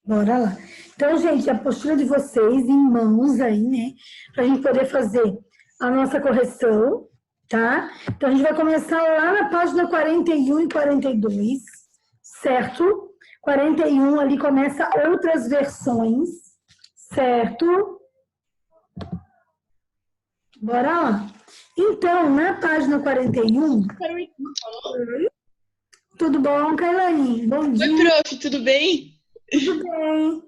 Bora lá. Então, gente, a postura de vocês em mãos aí, né? Para a gente poder fazer a nossa correção, tá? Então, a gente vai começar lá na página 41 e 42, certo? 41 ali começa outras versões, certo? Bora lá. Então, na página 41... Tudo bom, Kailane? Bom dia. Oi, prof, tudo bem? Tudo bem.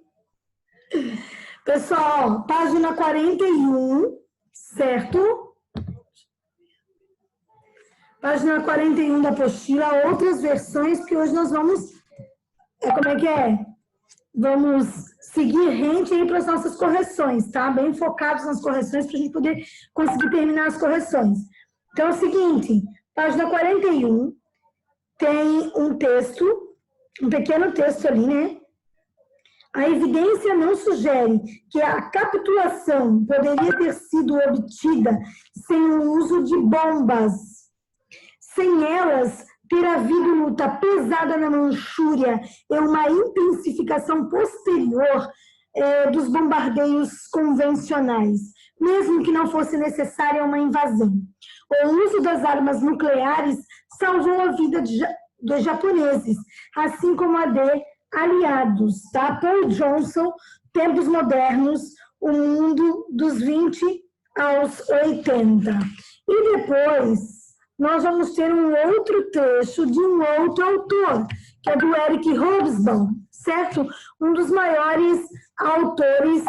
Pessoal, página 41, certo? Página 41 da apostila, outras versões, porque hoje nós vamos... como é que é? Vamos seguir rente aí para as nossas correções, tá? Bem focados nas correções para a gente poder conseguir terminar as correções. Então, é o seguinte, página 41 tem um texto, um pequeno texto ali, né? A evidência não sugere que a capitulação poderia ter sido obtida sem o uso de bombas. Sem elas, ter havido luta pesada na Manchúria e uma intensificação posterior dos bombardeios convencionais, mesmo que não fosse necessária uma invasão. O uso das armas nucleares salvou a vida dos japoneses, assim como a de aliados, tá? Paul Johnson, Tempos Modernos, o mundo dos 20 aos 80. E depois, nós vamos ter um outro trecho de um outro autor, que é do Eric Hobsbawm, certo? Um dos maiores autores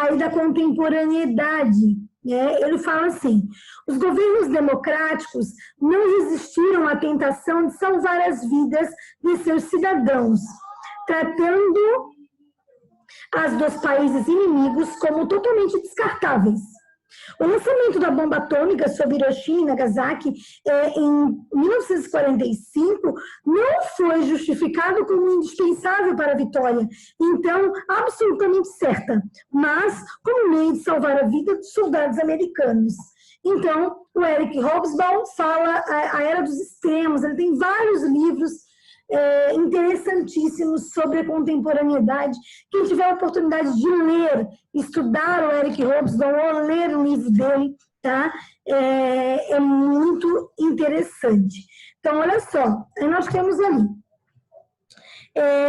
aí da contemporaneidade. Ele fala assim: os governos democráticos não resistiram à tentação de salvar as vidas de seus cidadãos, tratando as dos países inimigos como totalmente descartáveis. O lançamento da bomba atômica sobre Hiroshima e Nagasaki em 1945 não foi justificado como indispensável para a vitória, então absolutamente certa, mas como meio de salvar a vida dos soldados americanos. Então, o Eric Hobsbawm fala a Era dos Extremos, ele tem vários livros interessantíssimos sobre a contemporaneidade. Quem tiver a oportunidade de ler, estudar o Eric Hobsbawm ou ler o livro dele, tá? É muito interessante. Então, olha só, aí nós temos ali,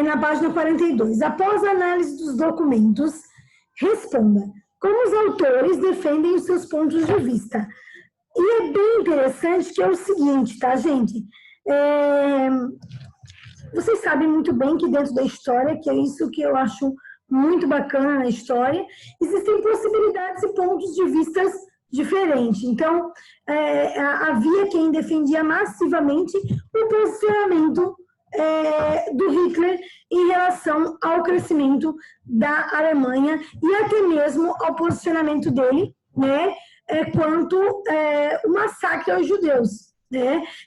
na página 42, após a análise dos documentos, responda como os autores defendem os seus pontos de vista. E é bem interessante que é o seguinte, tá, gente? Vocês sabem muito bem que dentro da história, que é isso que eu acho muito bacana na história, existem possibilidades e pontos de vistas diferentes. Então, havia quem defendia massivamente o posicionamento do Hitler em relação ao crescimento da Alemanha e até mesmo ao posicionamento dele, né, quanto o massacre aos judeus.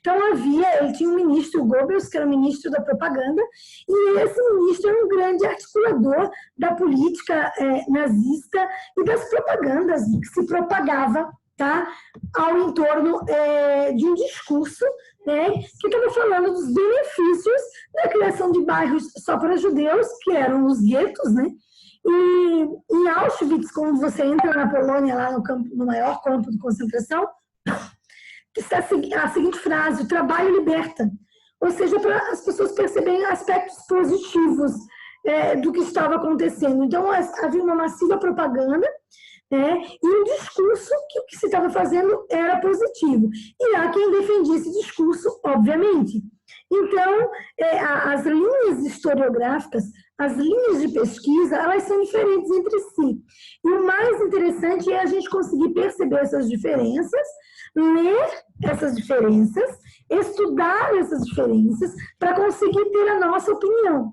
Então, ele tinha um ministro, o Goebbels, que era o ministro da propaganda, e esse ministro era um grande articulador da política nazista e das propagandas que se propagava, tá, ao entorno de um discurso, que estava falando dos benefícios da criação de bairros só para judeus, que eram os guetos, né? E em Auschwitz, quando você entra na Polônia, lá no maior campo de concentração, está a seguinte frase: o trabalho liberta. Ou seja, para as pessoas perceberem aspectos positivos do que estava acontecendo. Então, havia uma massiva propaganda, e um discurso que o que se estava fazendo era positivo. E há quem defendia esse discurso, obviamente. Então, as linhas historiográficas, as linhas de pesquisa, elas são diferentes entre si. E o mais interessante é a gente conseguir perceber essas diferenças, ler essas diferenças, estudar essas diferenças, para conseguir ter a nossa opinião.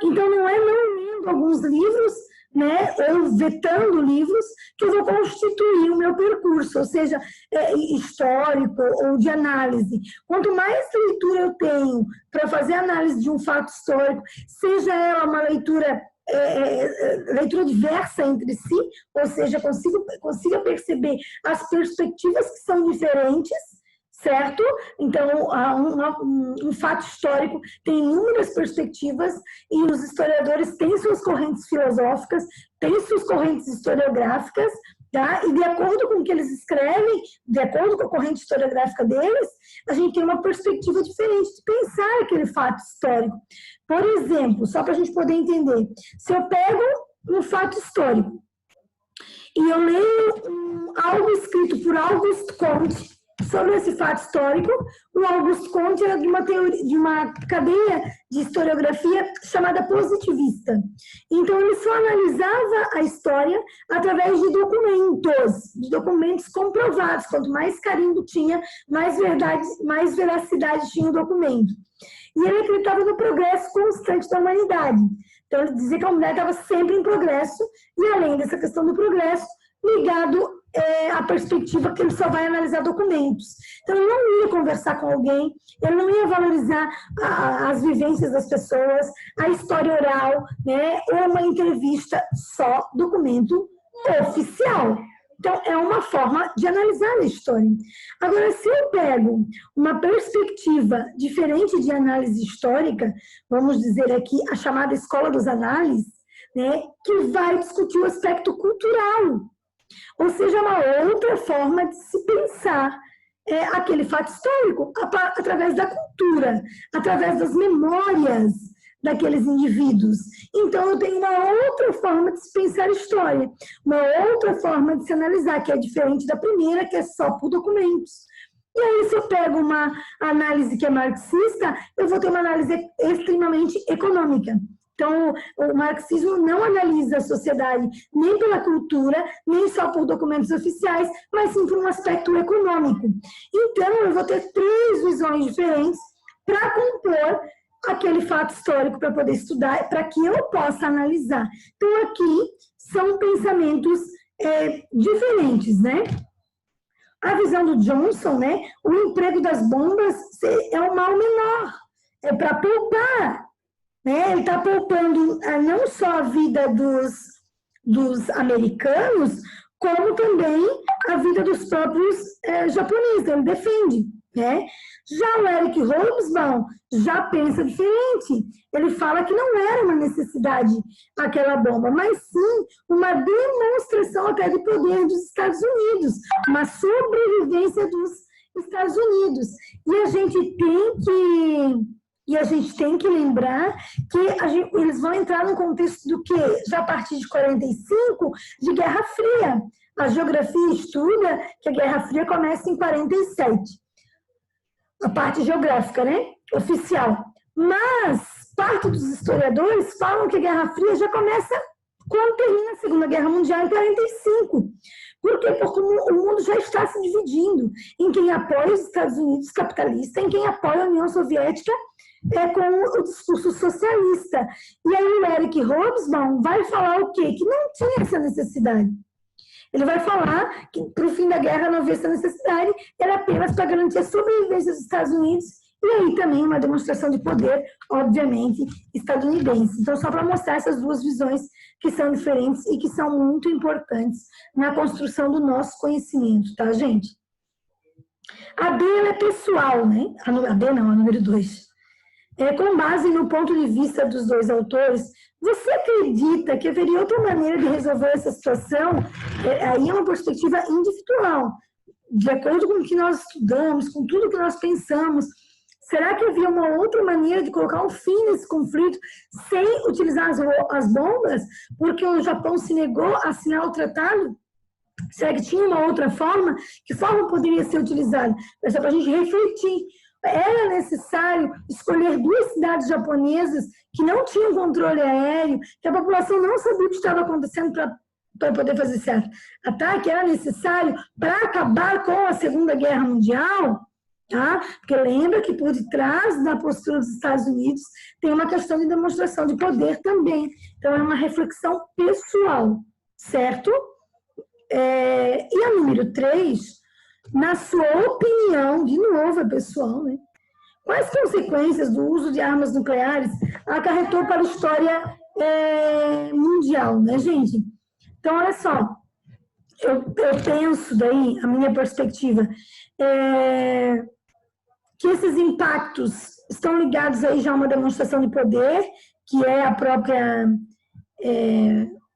Então, não é não lendo alguns livros, ou vetando livros, que eu vou constituir o meu percurso, ou seja, histórico ou de análise. Quanto mais leitura eu tenho para fazer análise de um fato histórico, seja ela uma leitura diversa entre si, ou seja, consiga perceber as perspectivas que são diferentes, certo? Então, um fato histórico tem inúmeras perspectivas e os historiadores têm suas correntes filosóficas, têm suas correntes historiográficas, tá? E de acordo com o que eles escrevem, de acordo com a corrente historiográfica deles, a gente tem uma perspectiva diferente de pensar aquele fato histórico. Por exemplo, só para a gente poder entender, se eu pego um fato histórico e eu leio algo escrito por Auguste Comte sobre esse fato histórico, o Auguste Comte era de uma teoria, de uma cadeia de historiografia chamada positivista. Então, ele só analisava a história através de documentos comprovados. Quanto mais carimbo tinha, mais verdade, mais veracidade tinha o documento. E ele acreditava no progresso constante da humanidade. Então, ele dizia que a humanidade estava sempre em progresso, e além dessa questão do progresso, ligado à perspectiva que ele só vai analisar documentos. Então, ele não ia conversar com alguém, ele não ia valorizar as vivências das pessoas, a história oral, né, ou uma entrevista, só documento oficial. Então, é uma forma de analisar a história. Agora, se eu pego uma perspectiva diferente de análise histórica, vamos dizer aqui a chamada escola dos análises, né, que vai discutir o aspecto cultural, ou seja, uma outra forma de se pensar aquele fato histórico através da cultura, através das memórias daqueles indivíduos. Então, eu tenho uma outra forma de se pensar a história, uma outra forma de se analisar, que é diferente da primeira, que é só por documentos. E aí, se eu pego uma análise que é marxista, eu vou ter uma análise extremamente econômica. Então, o marxismo não analisa a sociedade nem pela cultura, nem só por documentos oficiais, mas sim por um aspecto econômico. Então, eu vou ter 3 visões diferentes para compor aquele fato histórico, para poder estudar, para que eu possa analisar. Então, aqui são pensamentos diferentes, né? A visão do Johnson, né? O emprego das bombas é o mal menor, é para poupar. Né? Ele está poupando não só a vida dos americanos, como também a vida dos próprios japoneses. Ele defende. Né? Já o Eric Hobsbawm já pensa diferente. Ele fala que não era uma necessidade aquela bomba, mas sim uma demonstração até de poder dos Estados Unidos, uma sobrevivência dos Estados Unidos. E a gente tem que lembrar que eles vão entrar no contexto do quê? Já a partir de 45, de Guerra Fria. A geografia estuda que a Guerra Fria começa em 47. A parte geográfica, né? Oficial. Mas parte dos historiadores falam que a Guerra Fria já começa quando termina a Segunda Guerra Mundial em 45. Por quê? Porque o mundo já está se dividindo em quem apoia os Estados Unidos capitalistas, em quem apoia a União Soviética com o discurso socialista. E aí o Eric Hobsbawm vai falar o quê? Que não tinha essa necessidade. Ele vai falar que para o fim da guerra não havia essa necessidade, era apenas para garantir a sobrevivência dos Estados Unidos e aí também uma demonstração de poder, obviamente, estadunidense. Então, só para mostrar essas 2 visões que são diferentes e que são muito importantes na construção do nosso conhecimento, tá, gente? A B, ela é pessoal, né? A B não, a número 2. Com base no ponto de vista dos 2 autores, você acredita que haveria outra maneira de resolver essa situação? Aí é uma perspectiva individual, de acordo com o que nós estudamos, com tudo que nós pensamos. Será que havia uma outra maneira de colocar um fim nesse conflito sem utilizar as bombas? Porque o Japão se negou a assinar o tratado? Será que tinha uma outra forma? Que forma poderia ser utilizada? É só para a gente refletir. Era necessário escolher 2 cidades japonesas que não tinham controle aéreo, que a população não sabia o que estava acontecendo para poder fazer esse ataque? Era necessário para acabar com a Segunda Guerra Mundial? Tá? Porque lembra que por detrás da postura dos Estados Unidos tem uma questão de demonstração de poder também. Então, é uma reflexão pessoal, certo? E a número 3, na sua opinião, de novo é pessoal, né? Quais consequências do uso de armas nucleares acarretou para a história mundial, né, gente? Então, olha só, eu penso daí, a minha perspectiva, que esses impactos estão ligados aí já a uma demonstração de poder, que é a própria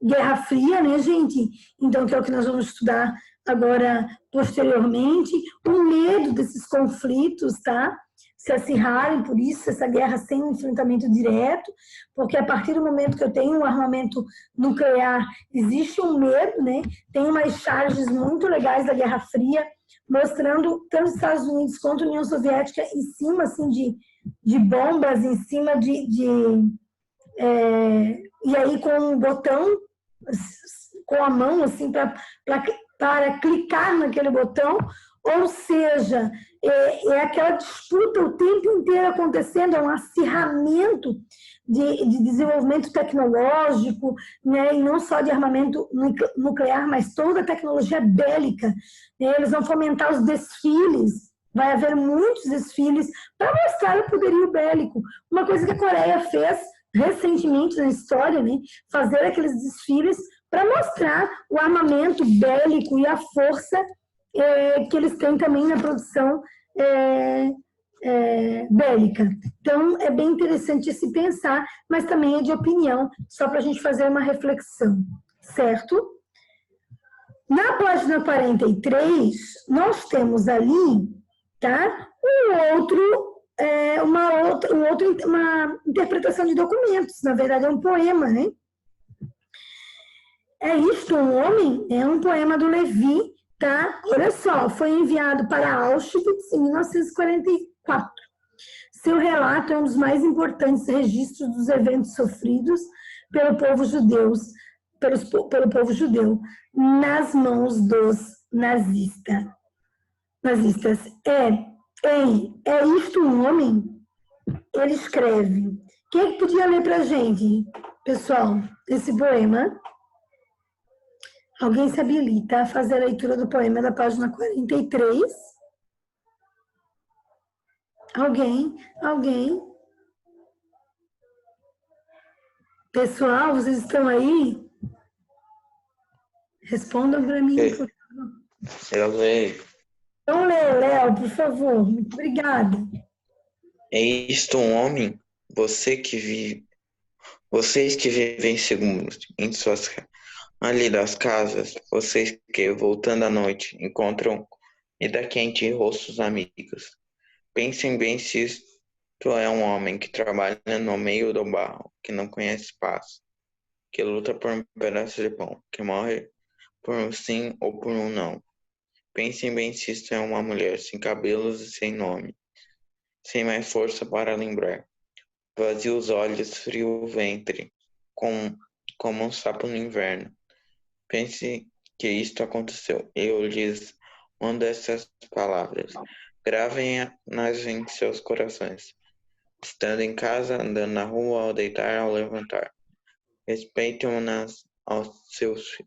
Guerra Fria, né, gente? Então, que é o que nós vamos estudar agora posteriormente, o medo desses conflitos, tá? Se acirrarem por isso, essa guerra sem um enfrentamento direto, porque a partir do momento que eu tenho um armamento nuclear, existe um medo, né? Tem umas charges muito legais da Guerra Fria, mostrando tanto os Estados Unidos quanto a União Soviética em cima, assim, de bombas, em cima e aí com um botão, com a mão, assim, para clicar naquele botão, ou seja, é aquela disputa o tempo inteiro acontecendo, é um acirramento de desenvolvimento tecnológico, né, e não só de armamento nuclear, mas toda a tecnologia bélica. Eles vão fomentar os desfiles, vai haver muitos desfiles para mostrar o poderio bélico. Uma coisa que a Coreia fez recentemente na história, né, fazer aqueles desfiles para mostrar o armamento bélico e a força que eles têm também na produção bélica. Então, é bem interessante se pensar, mas também é de opinião, só para a gente fazer uma reflexão, certo? Na página 43, nós temos ali, tá, uma interpretação de documentos, na verdade é um poema, né? É isto, um homem? É um poema do Levi, tá? Olha só, foi enviado para Auschwitz em 1944. Seu relato é um dos mais importantes registros dos eventos sofridos pelo povo judeu nas mãos dos nazistas. É isto um homem? Ele escreve. Quem é que podia ler para a gente, pessoal, esse poema? Alguém se habilita a fazer a leitura do poema da página 43? Alguém? Pessoal, vocês estão aí? Respondam para mim, por favor. Eu leio. Então, Léo, por favor. Muito obrigada. É isto um homem? Vocês que vivem seguros em suas ali das casas, vocês que, voltando à noite, encontram comida quente e rostos amigos. Pensem bem se isto é um homem que trabalha no meio do barro, que não conhece paz, que luta por um pedaço de pão, que morre por um sim ou por um não. Pensem bem se isto é uma mulher sem cabelos e sem nome, sem mais força para lembrar. Vazio os olhos, frio o ventre, como um sapo no inverno. Pense que isto aconteceu. Eu lhes mando essas palavras. Gravem-nas em seus corações. Estando em casa, andando na rua, ao deitar, ao levantar. Repitam-nas aos seus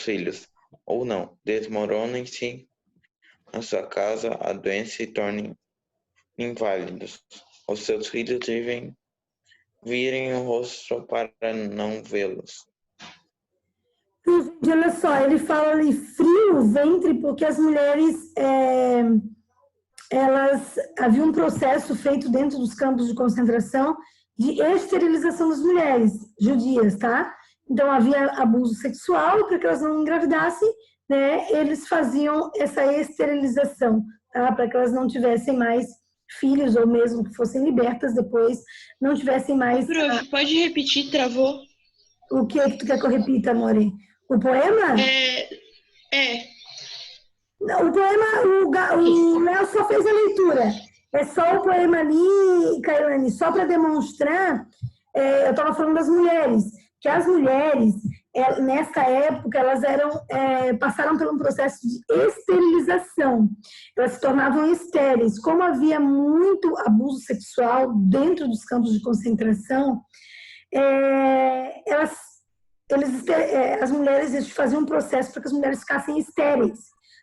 filhos. Ou não, desmoronem-se na sua casa, a doença e tornem inválidos. Os seus filhos virem o rosto para não vê-los. Olha só, ele fala ali frio o ventre porque as mulheres elas havia um processo feito dentro dos campos de concentração de esterilização das mulheres judias, tá? Então havia abuso sexual e para que elas não engravidassem, né, eles faziam essa esterilização, tá? Para que elas não tivessem mais filhos ou mesmo que fossem libertas depois não tivessem mais. Prof, pode repetir, travou? O que é que tu quer que eu repita, Amore? O poema? O poema, o Léo só fez a leitura. É só o poema ali, Kailane, só para demonstrar, eu estava falando das mulheres, que as mulheres, nessa época, elas passaram por um processo de esterilização. Elas se tornavam estéreis. Como havia muito abuso sexual dentro dos campos de concentração, as mulheres faziam um processo para que as mulheres ficassem estéreis,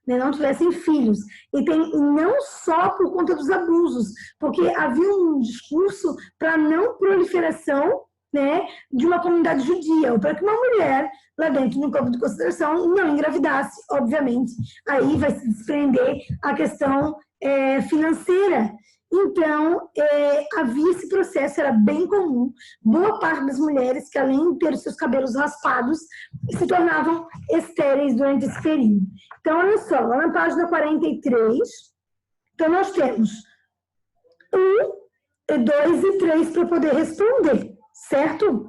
né, não tivessem filhos. E não só por conta dos abusos, porque havia um discurso para não proliferação né, de uma comunidade judia, ou para que uma mulher lá dentro no campo de concentração não engravidasse, obviamente. Aí vai se desprender a questão financeira. Então, havia esse processo, era bem comum. Boa parte das mulheres que, além de ter os seus cabelos raspados, se tornavam estéreis durante esse período. Então, olha só, lá na página 43, então nós temos 1, 2 e 3 para poder responder, certo?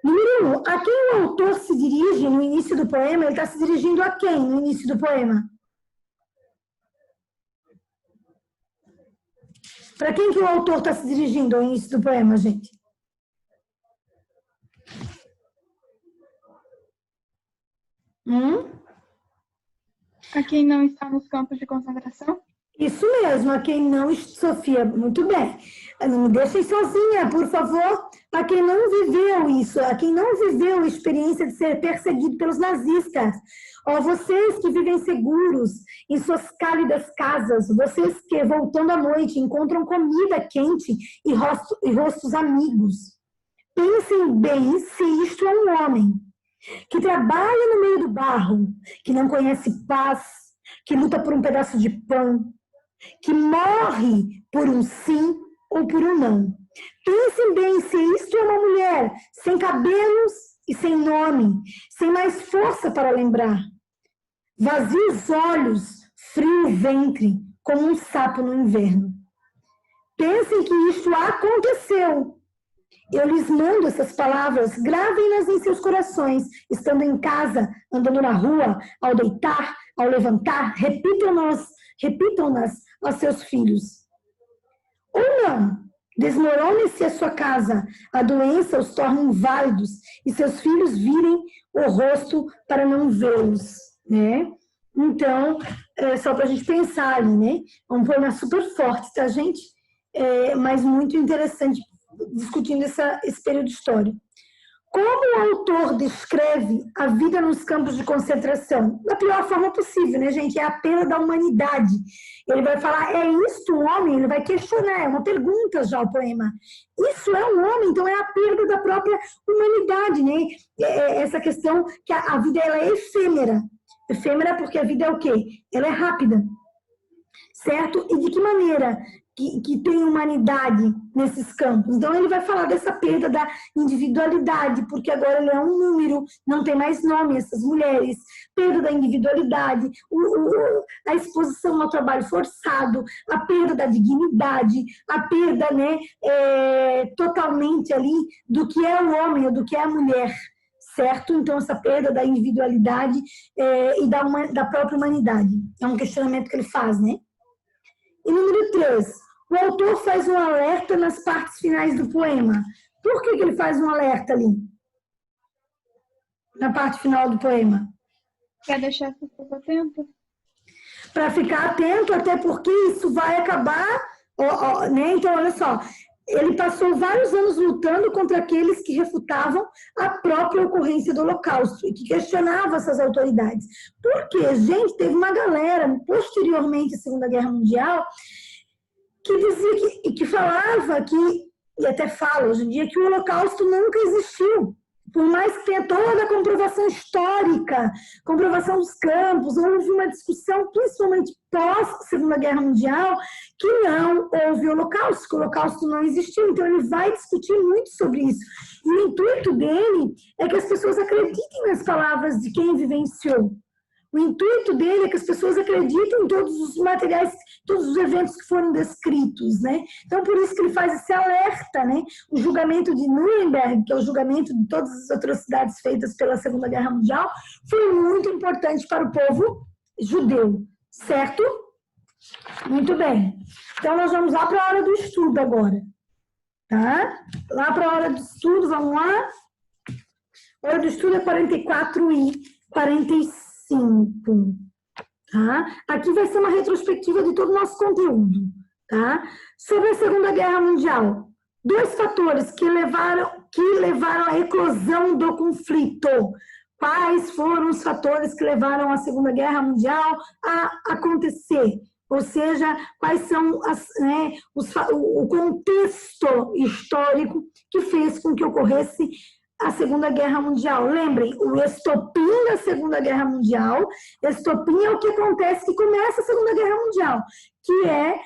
Número 1, a quem o autor se dirige no início do poema? Ele está se dirigindo a quem no início do poema? Para quem que o autor está se dirigindo ao início do poema, gente? A quem não está nos campos de concentração? Isso mesmo, a quem não... Sofia, muito bem. Não me deixem sozinha, por favor. A quem não viveu isso, a quem não viveu a experiência de ser perseguido pelos nazistas. Ó, vocês que vivem seguros em suas cálidas casas, vocês que, voltando à noite, encontram comida quente e rostos amigos. Pensem bem se isto é um homem que trabalha no meio do barro, que não conhece paz, que luta por um pedaço de pão, que morre por um sim ou por um não. Pensem bem se isto é uma mulher sem cabelos e sem nome, sem mais força para lembrar. Vazia os olhos, frio o ventre, como um sapo no inverno. Pensem que isto aconteceu. Eu lhes mando essas palavras, gravem-nas em seus corações, estando em casa, andando na rua, ao deitar, ao levantar, repitam-nas aos seus filhos. Ou não, desmorone-se a sua casa, a doença os torna inválidos e seus filhos virem o rosto para não vê-los, né? Então, só para a gente pensar ali, né? É um poema super forte, tá, gente? Mas muito interessante discutindo esse período histórico. Como o autor descreve a vida nos campos de concentração? Da pior forma possível, né, gente? É a perda da humanidade. Ele vai falar, é isto um homem? Ele vai questionar, é uma pergunta já o poema. Isso é um homem? Então é a perda da própria humanidade, né? Essa questão que a vida ela é efêmera. Efêmera porque a vida é o quê? Ela é rápida. Certo? E de que maneira que tem humanidade nesses campos? Então, ele vai falar dessa perda da individualidade, porque agora ele é um número, não tem mais nome, essas mulheres. Perda da individualidade, a exposição ao trabalho forçado, a perda da dignidade, a perda, né, totalmente ali do que é o homem ou do que é a mulher. Certo? Então, essa perda da individualidade e da própria humanidade. É um questionamento que ele faz, né? E número 3, o autor faz um alerta nas partes finais do poema. Por que ele faz um alerta ali? Na parte final do poema? Para deixar as pessoas atentas. Para ficar atento, até porque isso vai acabar... né? Então, olha só, ele passou vários anos lutando contra aqueles que refutavam a própria ocorrência do Holocausto e que questionavam essas autoridades. Porque, gente, teve uma galera, posteriormente à Segunda Guerra Mundial, que dizia que falava que, e até fala hoje em dia, que o Holocausto nunca existiu. Por mais que tenha toda a comprovação histórica, comprovação dos campos, houve uma discussão, principalmente pós-Segunda Guerra Mundial, que não houve Holocausto, que o Holocausto não existiu. Então, ele vai discutir muito sobre isso. E o intuito dele é que as pessoas acreditem nas palavras de quem vivenciou. O intuito dele é que as pessoas acreditem em todos os materiais, todos os eventos que foram descritos, né? Então, por isso que ele faz esse alerta, né? O julgamento de Nuremberg, que é o julgamento de todas as atrocidades feitas pela Segunda Guerra Mundial, foi muito importante para o povo judeu, certo? Muito bem. Então, nós vamos lá para a hora do estudo agora, tá? Lá para a hora do estudo, vamos lá? A hora do estudo é 44 e 45. Tá? Aqui vai ser uma retrospectiva de todo o nosso conteúdo. Tá? Sobre a Segunda Guerra Mundial, 2 fatores que levaram à eclosão do conflito. Quais foram os fatores que levaram a Segunda Guerra Mundial a acontecer? ou seja, quais são o contexto histórico que fez com que ocorresse a Segunda Guerra Mundial. Lembrem, o estopim da Segunda Guerra Mundial, estopim é o que acontece, que começa a Segunda Guerra Mundial, que é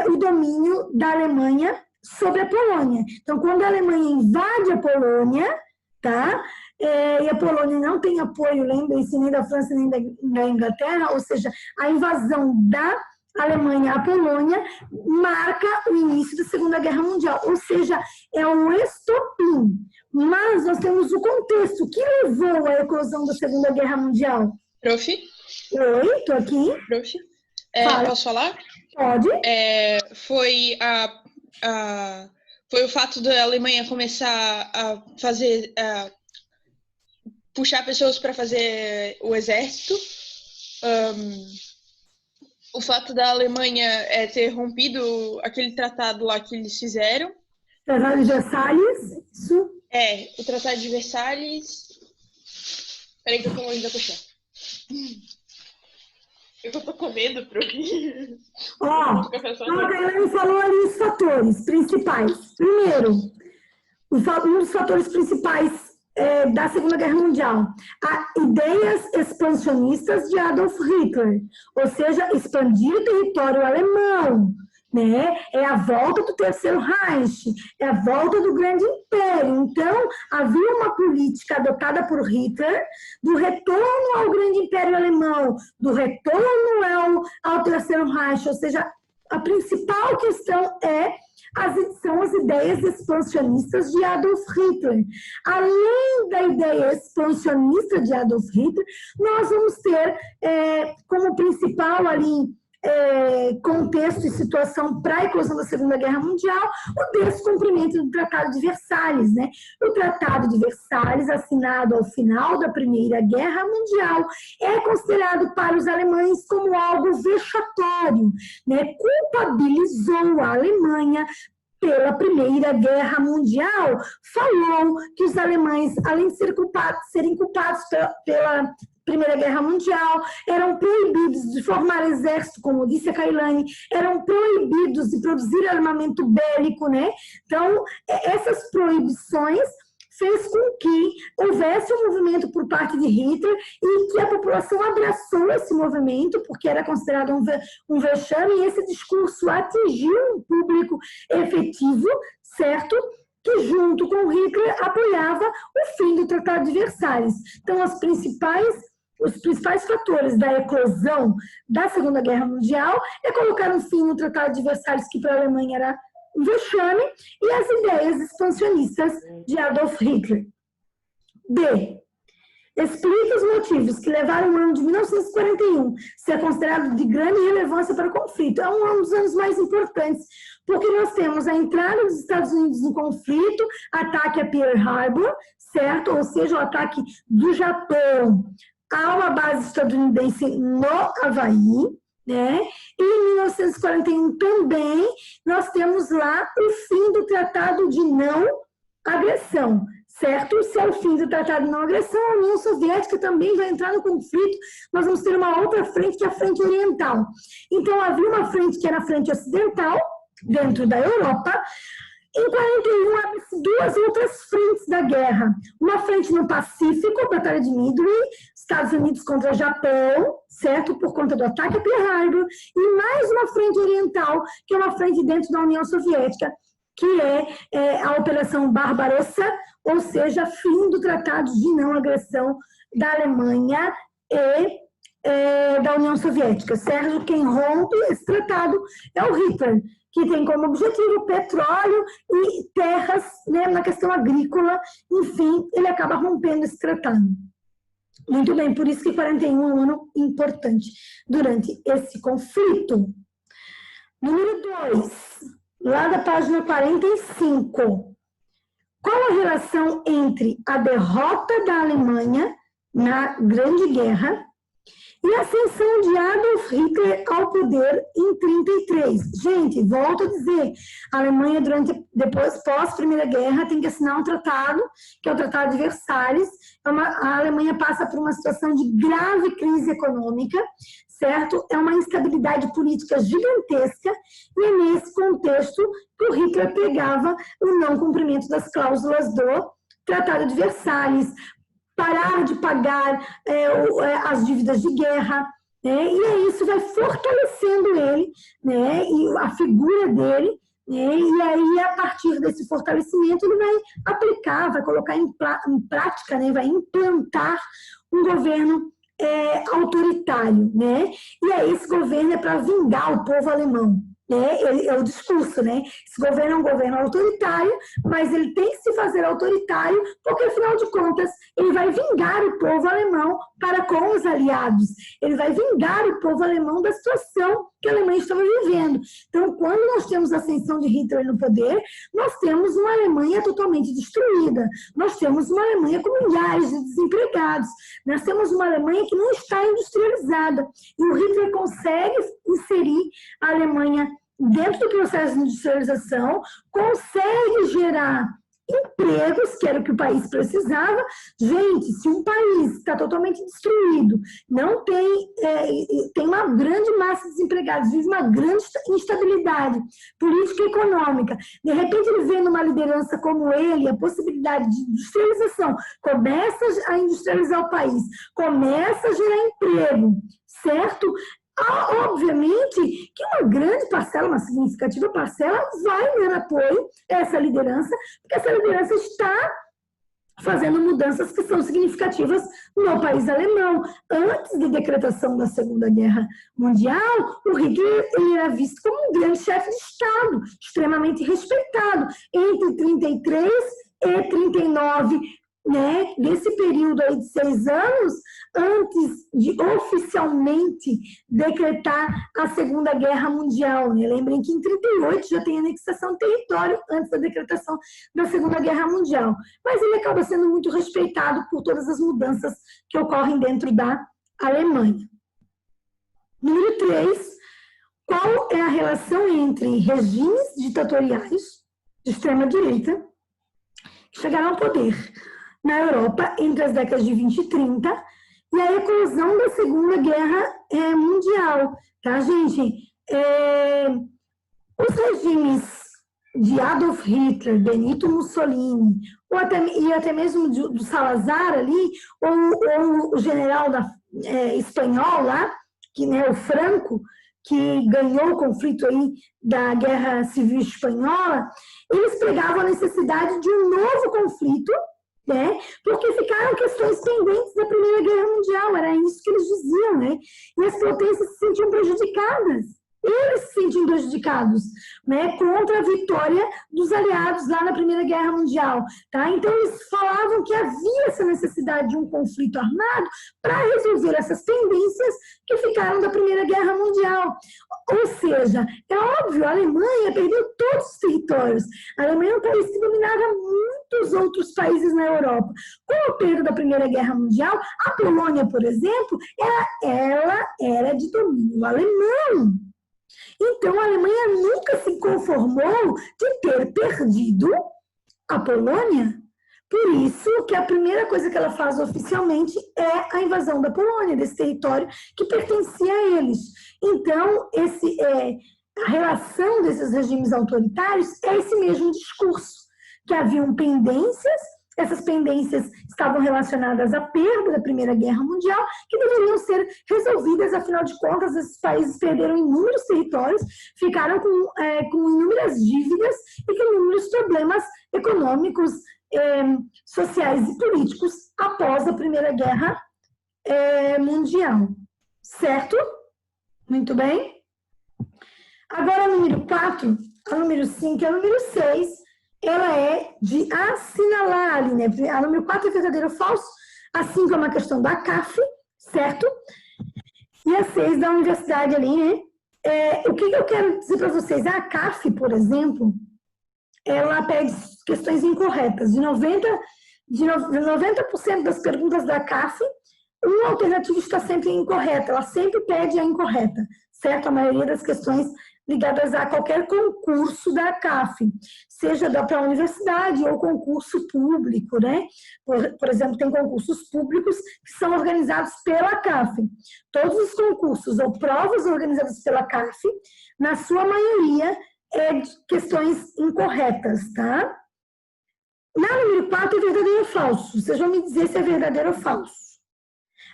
o domínio da Alemanha sobre a Polônia. Então, quando a Alemanha invade a Polônia, tá? E a Polônia não tem apoio, lembrem-se, nem da França nem da Inglaterra, ou seja, a invasão da Alemanha à Polônia marca o início da Segunda Guerra Mundial, ou seja, é um estopim. Mas nós temos o contexto que levou à eclosão da Segunda Guerra Mundial. Prof? Oi, estou aqui. Prof? Posso falar? Pode. Foi o fato da Alemanha começar a fazer... puxar pessoas para fazer o exército. O fato da Alemanha ter rompido aquele tratado lá que eles fizeram. Tratado de Versalhes, isso. O Tratado de Versalhes. Peraí que eu tô longe da puxar. Eu tô com medo, Prof. A Cailane falou ali os fatores principais. Primeiro, um dos fatores principais da Segunda Guerra Mundial, ideias expansionistas de Adolf Hitler, ou seja, expandir o território alemão, né? É a volta do Terceiro Reich, é a volta do Grande Império. Então, havia uma política adotada por Hitler do retorno ao Grande Império Alemão, do retorno ao Terceiro Reich, ou seja, a principal questão são as ideias expansionistas de Adolf Hitler. Além da ideia expansionista de Adolf Hitler, nós vamos ter como principal ali contexto e situação para a eclosão da Segunda Guerra Mundial o descumprimento do Tratado de Versalhes, né? O Tratado de Versalhes, assinado ao final da Primeira Guerra Mundial, é considerado para os alemães como algo vexatório, né? Culpabilizou a Alemanha pela Primeira Guerra Mundial, falou que os alemães, além de serem culpados pela Primeira Guerra Mundial, eram proibidos de formar exército, como disse a Cailane, eram proibidos de produzir armamento bélico, né? Então, essas proibições fez com que houvesse um movimento por parte de Hitler e que a população abraçou esse movimento, porque era considerado um vexame, e esse discurso atingiu um público efetivo, certo? Que junto com Hitler apoiava o fim do Tratado de Versalhes. Então, os principais fatores da eclosão da Segunda Guerra Mundial é colocar um fim no Tratado de Versalhes, que para a Alemanha era um vexame, e as ideias expansionistas de Adolf Hitler. B. Explica os motivos que levaram o ano de 1941 a ser considerado de grande relevância para o conflito. É um dos anos mais importantes, porque nós temos a entrada dos Estados Unidos no conflito, ataque a Pearl Harbor, certo? Ou seja, o ataque do Japão a uma base estadunidense no Havaí, né? E em 1941 também nós temos lá o fim do Tratado de Não Agressão, certo? Se é o fim do Tratado de Não Agressão, a União Soviética também vai entrar no conflito, nós vamos ter uma outra frente, que é a frente oriental. Então, havia uma frente que era a frente ocidental, dentro da Europa. Em 41, abre-se duas outras frentes da guerra. Uma frente no Pacífico, a Batalha de Midway, Estados Unidos contra Japão, certo? Por conta do ataque a Pearl Harbor. E mais uma frente oriental, que é uma frente dentro da União Soviética, que é a Operação Barbarossa, ou seja, fim do Tratado de Não Agressão da Alemanha e da União Soviética. Certo? Quem rompe esse tratado é o Hitler, que tem como objetivo petróleo e terras, né, na questão agrícola. Enfim, ele acaba rompendo esse tratado. Muito bem, por isso que 41 é um ano importante durante esse conflito. Número 2, lá da página 45. Qual a relação entre a derrota da Alemanha na Grande Guerra E a ascensão de Adolf Hitler ao poder em 1933. Gente, volto a dizer, a Alemanha, pós-Primeira Guerra, tem que assinar um tratado, que é o Tratado de Versalhes. A Alemanha passa por uma situação de grave crise econômica, certo? É uma instabilidade política gigantesca, e é nesse contexto que o Hitler pegava o não cumprimento das cláusulas do Tratado de Versalhes, parar de pagar as dívidas de guerra, né? E aí isso vai fortalecendo ele, né? E a figura dele, né? E aí, a partir desse fortalecimento, ele vai aplicar, vai colocar em prática, né? Vai implantar um governo autoritário, né? E aí esse governo é para vingar o povo alemão. É o discurso, né? Esse governo é um governo autoritário, mas ele tem que se fazer autoritário porque, afinal de contas, ele vai vingar o povo alemão para com os aliados. Ele vai vingar o povo alemão da situação que a Alemanha estava vivendo. Então, quando nós temos a ascensão de Hitler no poder, nós temos uma Alemanha totalmente destruída. Nós temos uma Alemanha com milhares de desempregados. Nós temos uma Alemanha que não está industrializada. E o Hitler consegue inserir a Alemanha dentro do processo de industrialização, consegue gerar empregos, que era o que o país precisava. Gente, se um país está totalmente destruído, não tem uma grande massa de desempregados, vive uma grande instabilidade política e econômica, de repente ele vê numa liderança como ele, a possibilidade de industrialização, começa a industrializar o país, começa a gerar emprego, certo? Obviamente que uma grande parcela, uma significativa parcela, vai dar apoio a essa liderança, porque essa liderança está fazendo mudanças que são significativas no país alemão. Antes da decretação da Segunda Guerra Mundial, o Hitler ele era visto como um grande chefe de Estado, extremamente respeitado. Entre 33 e 39, né, nesse período aí de 6 anos, antes de oficialmente decretar a Segunda Guerra Mundial. Né? Lembrem que em 38 já tem anexação de território antes da decretação da Segunda Guerra Mundial. Mas ele acaba sendo muito respeitado por todas as mudanças que ocorrem dentro da Alemanha. Número 3, qual é a relação entre regimes ditatoriais de extrema-direita que chegaram ao poder na Europa entre as décadas de 20 e 30 e a eclosão da Segunda Guerra Mundial, tá, gente? Os regimes de Adolf Hitler, Benito Mussolini, e até mesmo do Salazar ali, ou o general espanhol lá, que, né, o Franco, que ganhou o conflito aí da Guerra Civil Espanhola, eles pregavam a necessidade de um novo conflito, né? Porque ficaram questões pendentes da Primeira Guerra Mundial, era isso que eles diziam, né? E as potências se sentiam prejudicadas. Eles se sentiam prejudicados, né, contra a vitória dos aliados lá na Primeira Guerra Mundial. Tá? Então, eles falavam que havia essa necessidade de um conflito armado para resolver essas pendências que ficaram da Primeira Guerra Mundial. Ou seja, é óbvio, a Alemanha perdeu todos os territórios. A Alemanha é um país que dominava muitos outros países na Europa. Com a perda da Primeira Guerra Mundial, a Polônia, por exemplo, ela era de domínio alemão. Então, a Alemanha nunca se conformou de ter perdido a Polônia. Por isso que a primeira coisa que ela faz oficialmente é a invasão da Polônia, desse território que pertencia a eles. Então, a relação desses regimes autoritários é esse mesmo discurso, que haviam pendências. Essas pendências estavam relacionadas à perda da Primeira Guerra Mundial, que deveriam ser resolvidas, afinal de contas, esses países perderam inúmeros territórios, ficaram com inúmeras dívidas e com inúmeros problemas econômicos, sociais e políticos após a Primeira Guerra Mundial. Certo? Muito bem. Agora, a número 4, a número 5 e a número 6... ela é de assinalar ali, né? A número 4 é verdadeiro ou falso, a 5 é uma questão da CAF, certo? E a 6 da universidade ali, né? O que eu quero dizer para vocês? A CAF, por exemplo, ela pede questões incorretas. De 90% das perguntas da CAF, uma alternativa está sempre incorreta, ela sempre pede a incorreta, certo? A maioria das questões ligadas a qualquer concurso da CAF, seja para a universidade ou concurso público, né? Por exemplo, tem concursos públicos que são organizados pela CAF. Todos os concursos ou provas organizadas pela CAF, na sua maioria, é de questões incorretas, tá? Na número 4 é verdadeiro ou falso. Vocês vão me dizer se é verdadeiro ou falso.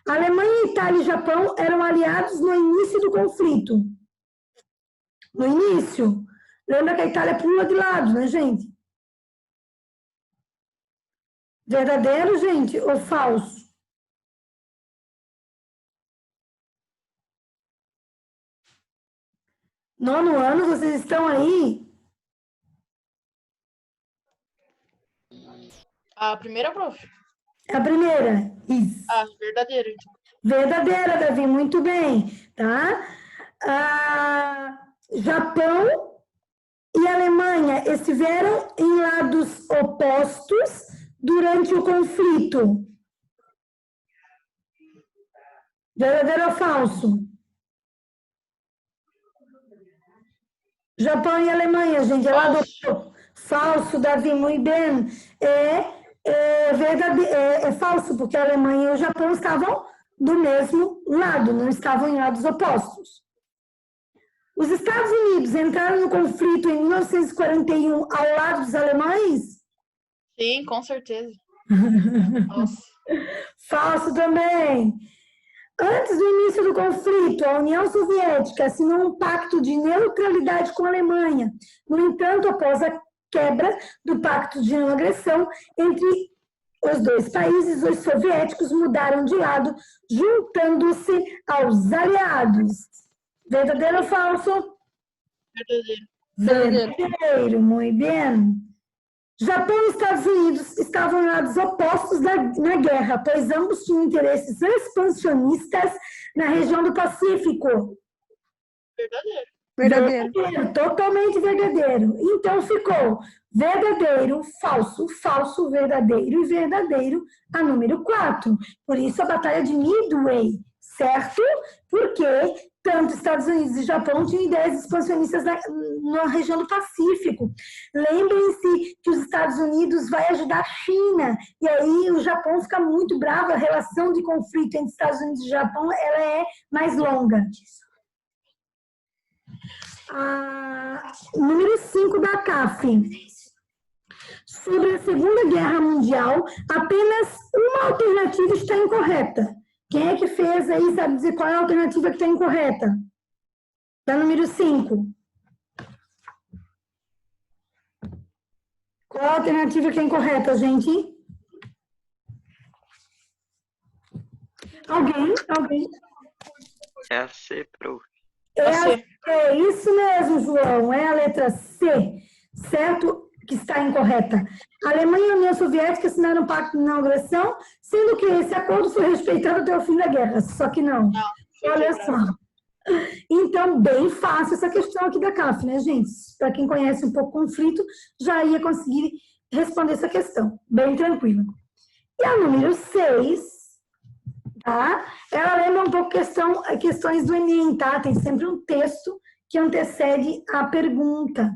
A Alemanha, Itália e Japão eram aliados no início do conflito. No início. Lembra que a Itália pula de lado, né, gente? Verdadeiro, gente, ou falso? Nono ano, vocês estão aí? A primeira, prof? A primeira, isso. Ah, verdadeiro, então. Verdadeira, Davi, muito bem, tá? Japão e Alemanha estiveram em lados opostos durante o conflito. Verdadeiro ou falso? Japão e Alemanha, gente, é lado oposto. Falso, Davi, muito bem. É falso, porque a Alemanha e o Japão estavam do mesmo lado, não estavam em lados opostos. Os Estados Unidos entraram no conflito em 1941 ao lado dos alemães? Sim, com certeza. Nossa. Falso também. Antes do início do conflito, a União Soviética assinou um pacto de neutralidade com a Alemanha. No entanto, após a quebra do pacto de não agressão entre os dois países, os soviéticos mudaram de lado, juntando-se aos aliados. Verdadeiro ou falso? Verdadeiro. Verdadeiro, muito bem. Japão e Estados Unidos estavam em lados opostos na guerra, pois ambos tinham interesses expansionistas na região do Pacífico. Verdadeiro. Verdadeiro. Totalmente verdadeiro. Então ficou verdadeiro, falso, falso, verdadeiro e verdadeiro a número 4. Por isso a batalha de Midway, certo? Porque tanto Estados Unidos e Japão tinham ideias expansionistas na região do Pacífico. Lembrem-se que os Estados Unidos vai ajudar a China, e aí o Japão fica muito bravo, a relação de conflito entre Estados Unidos e Japão ela é mais longa. Número 5 da CAF. Sobre a Segunda Guerra Mundial, apenas uma alternativa está incorreta. Quem é que fez aí, sabe dizer qual é a alternativa que está incorreta? Da número 5. Qual a alternativa que é incorreta, gente? Alguém? É a C, prof. É isso mesmo, João, é a letra C, certo? Que está incorreta. A Alemanha e a União Soviética assinaram um pacto de não agressão, sendo que esse acordo foi respeitado até o fim da guerra, só que não. Olha só. Então, bem fácil essa questão aqui da CAF, né, gente? Para quem conhece um pouco o conflito, já ia conseguir responder essa questão. Bem tranquilo. E a número 6, tá? Ela lembra um pouco questões do Enem, tá? Tem sempre um texto que antecede a pergunta.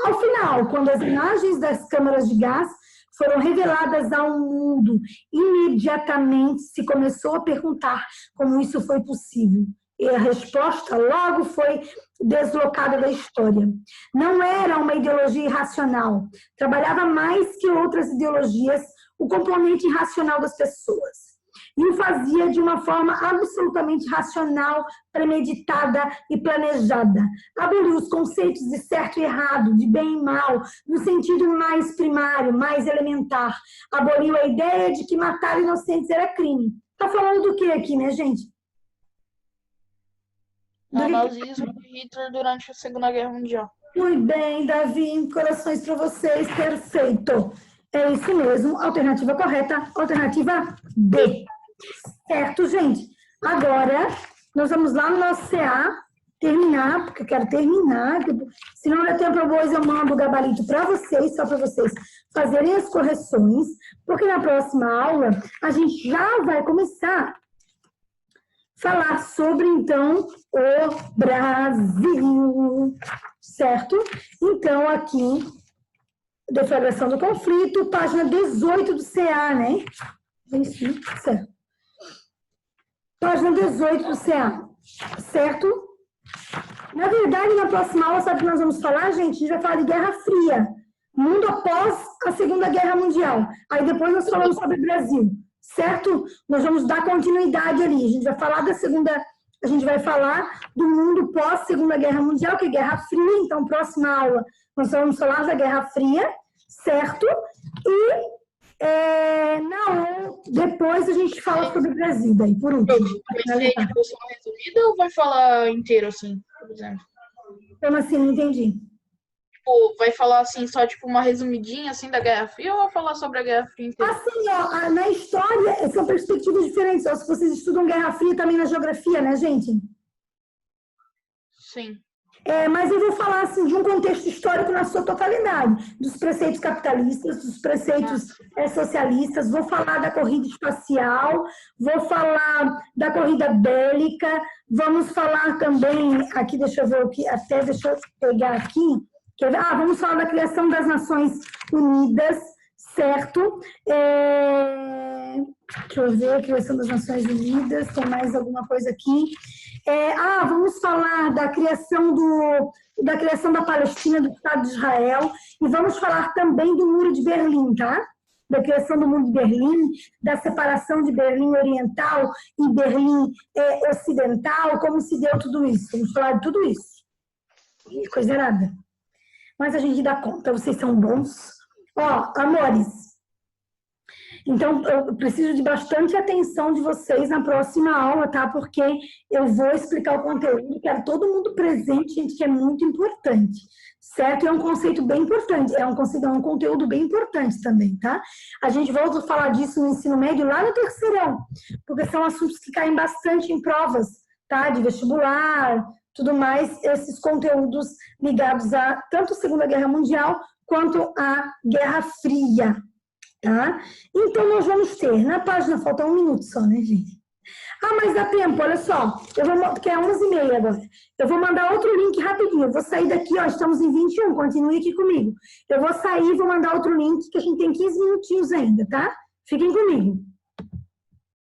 Ao final, quando as imagens das câmaras de gás foram reveladas ao mundo, imediatamente se começou a perguntar como isso foi possível. E a resposta logo foi deslocada da história. Não era uma ideologia irracional. Trabalhava mais que outras ideologias o componente irracional das pessoas. E o fazia de uma forma absolutamente racional, premeditada e planejada. Aboliu os conceitos de certo e errado, de bem e mal, no sentido mais primário, mais elementar. Aboliu a ideia de que matar inocentes era crime. Está falando do que aqui, né, gente? O nazismo de Hitler durante a Segunda Guerra Mundial. Muito bem, Davi, corações para vocês, perfeito. É isso mesmo, alternativa correta, alternativa B. Certo, gente? Agora, nós vamos lá no nosso CA terminar, porque eu quero terminar. Se não der tempo para depois, eu mando o gabarito para vocês, só para vocês fazerem as correções, porque na próxima aula a gente já vai começar falar sobre, então, o Brasil, certo? Então, aqui, deflagração do conflito, página 18 do CA, né? Isso, certo. Página 18 do CA, certo? Na verdade, na próxima aula, sabe o que nós vamos falar, gente? A gente vai falar de Guerra Fria, mundo após a Segunda Guerra Mundial. Aí depois nós falamos sobre o Brasil, certo? Nós vamos dar continuidade ali. A gente vai falar a gente vai falar do mundo pós-Segunda Guerra Mundial, que é Guerra Fria. Então, próxima aula, nós vamos falar da Guerra Fria, certo? E depois a gente fala sobre o Brasil, daí, por último. Vai ser tipo só resumida ou vai falar inteiro, assim, por exemplo? Como assim? Não entendi. Tipo, vai falar assim, só tipo uma resumidinha assim da Guerra Fria ou vai falar sobre a Guerra Fria inteira? Assim, ó, na história são perspectivas diferentes. Ó, se vocês estudam Guerra Fria também na geografia, né, gente? Sim. Mas eu vou falar assim, de um contexto histórico na sua totalidade, dos preceitos capitalistas, dos preceitos socialistas, vou falar da corrida espacial, vou falar da corrida bélica, vamos falar também, aqui deixa eu ver o que, deixa eu pegar aqui, vamos falar da criação das Nações Unidas, certo? Deixa eu ver, a criação das Nações Unidas, tem mais alguma coisa aqui? Vamos falar da criação da Palestina, do Estado de Israel, e vamos falar também do Muro de Berlim, tá? Da criação do Muro de Berlim, da separação de Berlim Oriental e Berlim Ocidental, como se deu tudo isso. Vamos falar de tudo isso. Coisa errada. Mas a gente dá conta, vocês são bons. Ó, amores, então eu preciso de bastante atenção de vocês na próxima aula, tá? Porque eu vou explicar o conteúdo, quero todo mundo presente, gente, que é muito importante, certo? É um conceito bem importante, é um conteúdo bem importante também, tá? A gente volta a falar disso no ensino médio lá no terceirão, porque são assuntos que caem bastante em provas, tá? De vestibular, tudo mais, esses conteúdos ligados a tanto a Segunda Guerra Mundial quanto a Guerra Fria, tá? Então, nós vamos ter, na página, falta 1 minuto só, né, gente? Mas dá tempo, olha só, porque é 11h30 agora. Eu vou mandar outro link rapidinho, eu vou sair daqui, ó, estamos em 21, continue aqui comigo. Eu vou sair e vou mandar outro link, que a gente tem 15 minutinhos ainda, tá? Fiquem comigo.